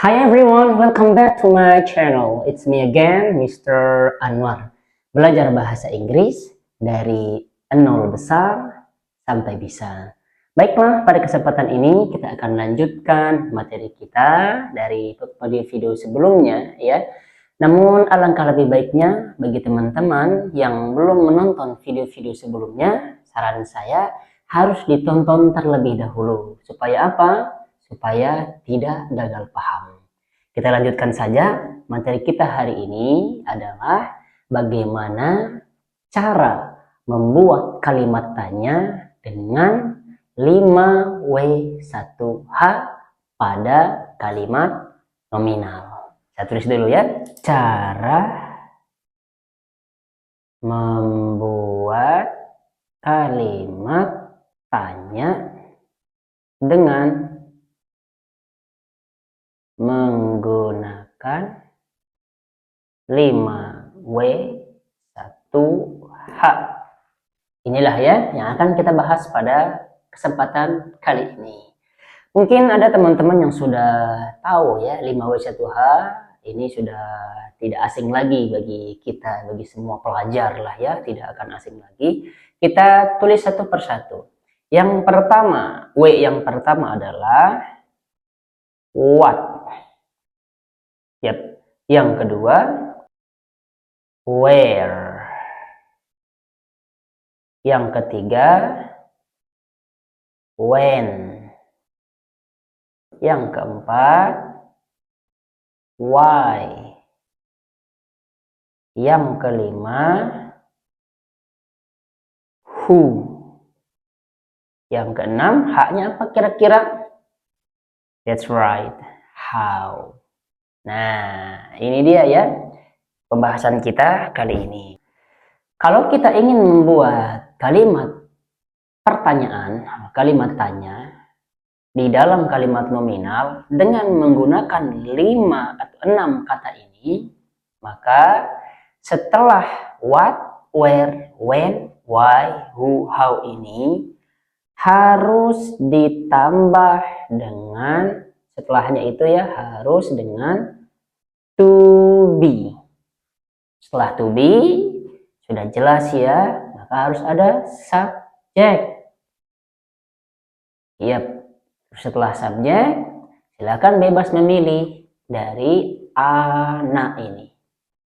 Hi everyone, welcome back to my channel. It's me again, Mr. Anwar. Belajar bahasa Inggris dari nol besar sampai bisa. Baiklah, pada kesempatan ini kita akan lanjutkan materi kita dari video sebelumnya ya. Namun alangkah lebih baiknya bagi teman-teman yang belum menonton video-video sebelumnya, saran saya harus ditonton terlebih dahulu. Supaya apa? Supaya tidak gagal paham. Kita lanjutkan saja. Materi kita hari ini adalah bagaimana cara membuat kalimat tanya dengan 5W1H pada kalimat nominal. Saya tulis dulu ya. Cara membuat kalimat tanya dengan menggunakan 5W1H. Inilah ya yang akan kita bahas pada kesempatan kali ini. Mungkin ada teman-teman yang sudah tahu ya 5W1H ini sudah tidak asing lagi bagi kita, bagi semua pelajar lah ya, tidak akan asing lagi. Kita tulis satu persatu. Yang pertama, W yang pertama adalah what. Yap. Yang kedua, where. Yang ketiga, when. Yang keempat, why. Yang kelima, who. Yang keenam, H-nya apa kira-kira? That's right, how. Nah, ini dia ya pembahasan kita kali ini. Kalau kita ingin membuat kalimat pertanyaan, kalimat tanya di dalam kalimat nominal dengan menggunakan 5 atau 6 kata ini, maka setelah what, where, when, why, who, how ini harus ditambah dengan setelahnya itu ya harus dengan to be. Setelah to be sudah jelas ya, maka harus ada subjek. Yap. Setelah subjek silakan bebas memilih dari anak ini.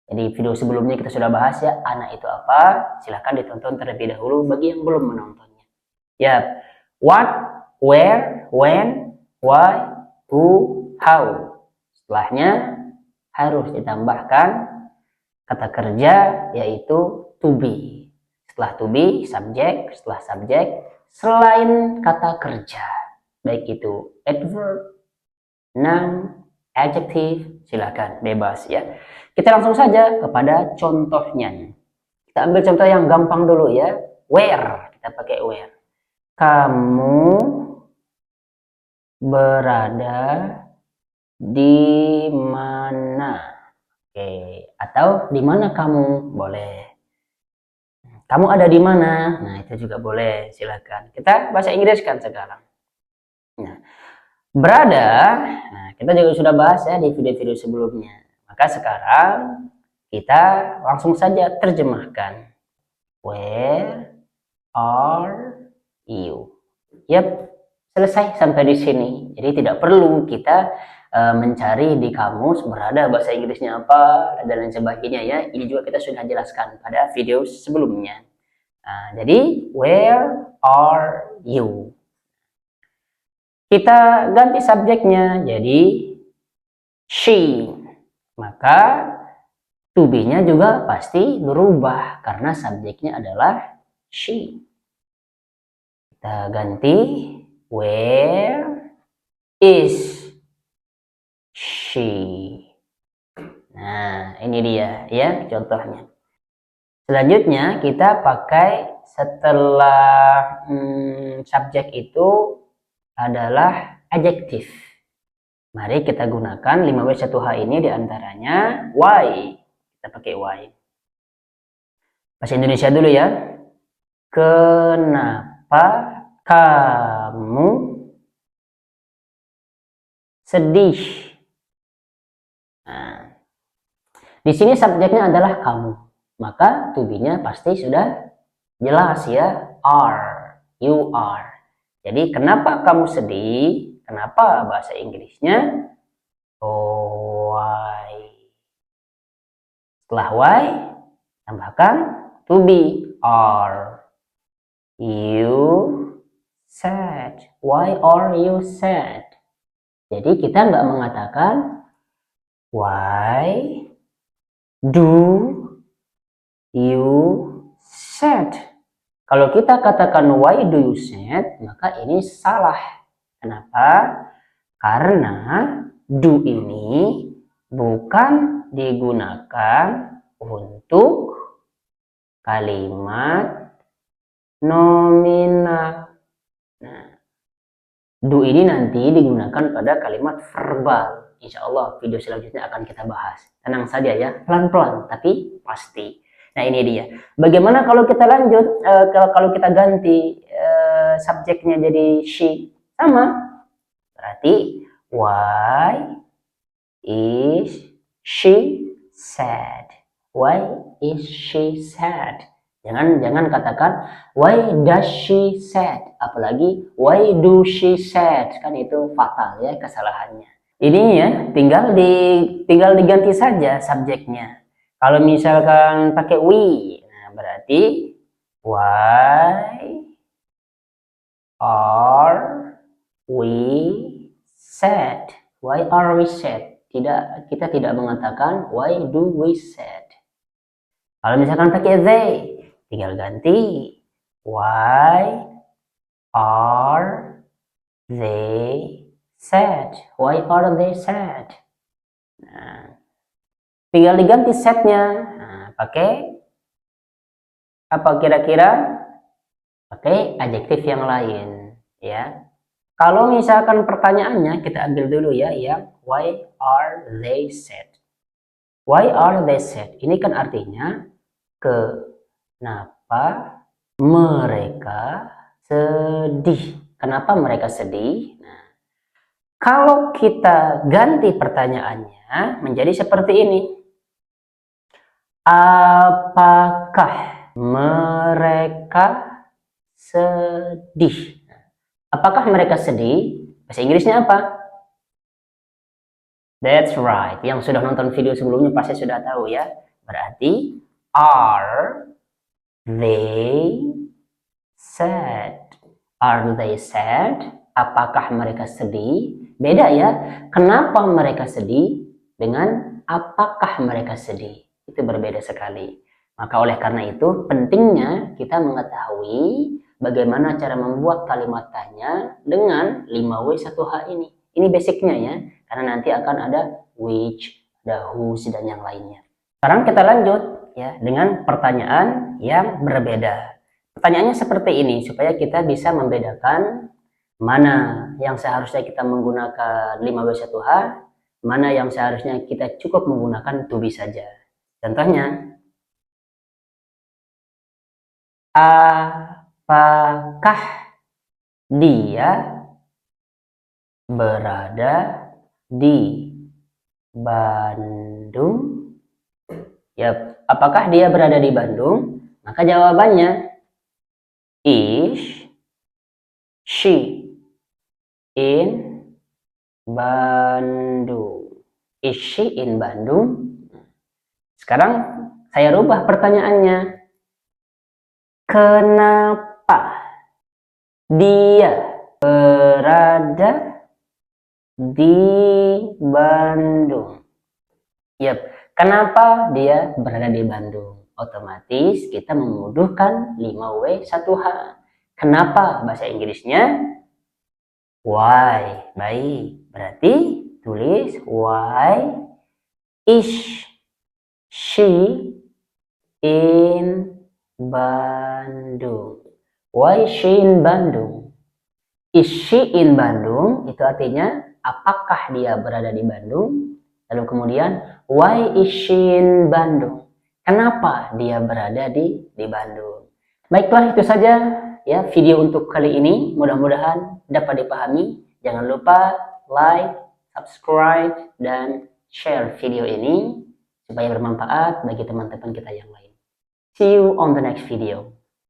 Jadi video sebelumnya kita sudah bahas ya anak itu apa. Silakan ditonton terlebih dahulu bagi yang belum menontonnya. Yap. What, where, when, why, who, how. Setelahnya harus ditambahkan kata kerja yaitu to be. Setelah to be, subjek. Setelah subjek, selain kata kerja. Baik itu adverb, noun, adjective, silakan bebas ya. Kita langsung saja kepada contohnya. Kita ambil contoh yang gampang dulu ya. Where, kita pakai where. Kamu berada di mana? Oke, atau di mana kamu? Boleh. Kamu ada di mana? Nah, itu juga boleh, silakan. Kita bahasa Inggris kan sekarang. Nah, berada, nah kita juga sudah bahas ya di video-video sebelumnya. Maka sekarang kita langsung saja terjemahkan. Where are you? Yap, selesai sampai di sini. Jadi tidak perlu kita mencari di kamus berada bahasa Inggrisnya apa dan lain sebagainya ya. Ini juga kita sudah jelaskan pada video sebelumnya. Nah, jadi where are you? Kita ganti subjeknya jadi she. Maka to be-nya juga pasti berubah karena subjeknya adalah she. Kita ganti where is she. Nah, ini dia ya contohnya. Selanjutnya kita pakai setelah subjek itu adalah adjektif. Mari kita gunakan 5W1H ini diantaranya why. Kita pakai why. Bahasa Indonesia dulu ya. Kenapa kamu sedih? Di sini subjeknya adalah kamu. Maka to be-nya pasti sudah jelas ya. Are. You are. Jadi kenapa kamu sedih? Kenapa bahasa Inggrisnya? Why. Setelah why, tambahkan to be. Are you sad? Why are you sad? Jadi kita nggak mengatakan why do you sad. Kalau kita katakan why do you sad, maka ini salah. Kenapa? Karena do ini bukan digunakan untuk kalimat nominal. Nah, do ini nanti digunakan pada kalimat verbal. Insya Allah video selanjutnya akan kita bahas. Tenang saja ya, pelan-pelan tapi pasti. Nah ini dia. Bagaimana kalau kita lanjut, kalau kita ganti subjeknya jadi she? Sama. Berarti why is she sad? Why is she sad? Jangan katakan why does she sad? Apalagi why do she sad? Kan itu fatal ya kesalahannya. Ini ya tinggal diganti saja subjeknya. Kalau misalkan pakai we, nah berarti why are we sad? Why are we sad? Kita tidak mengatakan why do we sad. Kalau misalkan pakai they, tinggal ganti why are they sad? Why are they sad? Nah, tinggal diganti sadnya. Nah, pakai apa kira-kira? Pakai adjektif yang lain, ya. Kalau misalkan pertanyaannya kita ambil dulu ya, yang why are they sad? Why are they sad? Ini kan artinya kenapa mereka sedih? Kenapa mereka sedih? Nah, kalau kita ganti pertanyaannya menjadi seperti ini. Apakah mereka sedih? Apakah mereka sedih? Bahasa Inggrisnya apa? That's right. Yang sudah nonton video sebelumnya pasti sudah tahu ya. Berarti are they sad? Are they sad? Apakah mereka sedih? Beda ya. Kenapa mereka sedih dengan apakah mereka sedih? Itu berbeda sekali. Maka oleh karena itu pentingnya kita mengetahui bagaimana cara membuat kalimat tanya dengan 5W1H ini. Ini basicnya ya. Karena nanti akan ada which, ada whose, dan yang lainnya. Sekarang kita lanjut ya dengan pertanyaan yang berbeda. Pertanyaannya seperti ini supaya kita bisa membedakan mana yang seharusnya kita menggunakan 5W1H, mana yang seharusnya kita cukup menggunakan to be saja. Contohnya, apakah dia berada di Bandung? Ya, apakah dia berada di Bandung? Maka jawabannya is she in Bandung? Is she in Bandung? Sekarang saya rubah pertanyaannya. Kenapa dia berada di Bandung? Yap, kenapa dia berada di Bandung? Otomatis kita membutuhkan 5W1H. Kenapa bahasa Inggrisnya? Why. Baik, berarti tulis why is she in Bandung? Why she in Bandung? Is she in Bandung? Itu artinya apakah dia berada di Bandung? Lalu kemudian why is she in Bandung? Kenapa dia berada di Bandung? Baiklah, itu saja ya video untuk kali ini. Mudah-mudahan dapat dipahami. Jangan lupa like, subscribe, dan share video ini. supaya bermanfaat bagi teman-teman kita yang lain. See you on the next video.